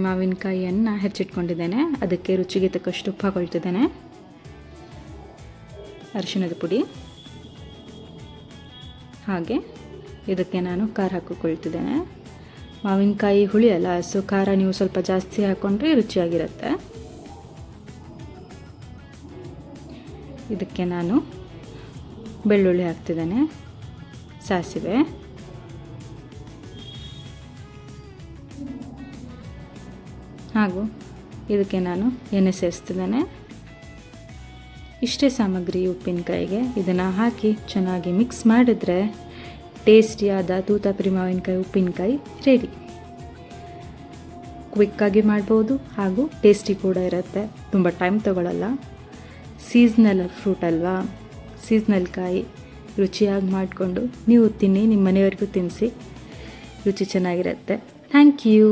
ಮಾವಿನಕಾಯಿಯನ್ನು ಹೆಚ್ಚಿಟ್ಕೊಂಡಿದ್ದೇನೆ. ಅದಕ್ಕೆ ರುಚಿಗೆ ತಕ್ಕಷ್ಟು ಉಪ್ಪು ಹಾಕೊಳ್ತಿದ್ದೇನೆ, ಅರಿಶಿಣದ ಪುಡಿ, ಹಾಗೆ ಇದಕ್ಕೆ ನಾನು ಖಾರ ಹಾಕಿಕೊಳ್ತಿದ್ದೇನೆ. ಮಾವಿನಕಾಯಿ ಹುಳಿ ಅಲ್ಲ, ಸೊ ಖಾರ ನೀವು ಸ್ವಲ್ಪ ಜಾಸ್ತಿ ಹಾಕ್ಕೊಂಡ್ರೆ ರುಚಿಯಾಗಿರುತ್ತೆ. ಇದಕ್ಕೆ ನಾನು ಬೆಳ್ಳುಳ್ಳಿ ಹಾಕ್ತಿದ್ದೇನೆ, ಸಾಸಿವೆ, ಹಾಗೂ ಇದಕ್ಕೆ ನಾನು ಎಣ್ಣೆ ಸೇರಿಸ್ತಿದ್ದೇನೆ. ಇಷ್ಟೇ ಸಾಮಗ್ರಿ ಉಪ್ಪಿನಕಾಯಿಗೆ. ಇದನ್ನು ಹಾಕಿ ಚೆನ್ನಾಗಿ ಮಿಕ್ಸ್ ಮಾಡಿದರೆ ಟೇಸ್ಟಿಯಾದ ತೂತಾಪುರಿ ಮಾವಿನಕಾಯಿ ಉಪ್ಪಿನಕಾಯಿ ರೆಡಿ. ಕ್ವಿಕ್ಕಾಗಿ ಮಾಡ್ಬೋದು ಹಾಗೂ ಟೇಸ್ಟಿ ಕೂಡ ಇರುತ್ತೆ, ತುಂಬ ಟೈಮ್ ತೊಗೊಳ್ಳಲ್ಲ. ಸೀಸ್ನಲ್ ಫ್ರೂಟ್ ಅಲ್ವಾ, ಸೀಸ್ನಲ್ ಕಾಯಿ. ರುಚಿಯಾಗಿ ಮಾಡಿಕೊಂಡು ನೀವು ತಿನ್ನಿ, ನಿಮ್ಮ ಮನೆಯವರಿಗೂ ತಿನ್ನಿಸಿ, ರುಚಿ ಚೆನ್ನಾಗಿರುತ್ತೆ. Thank you.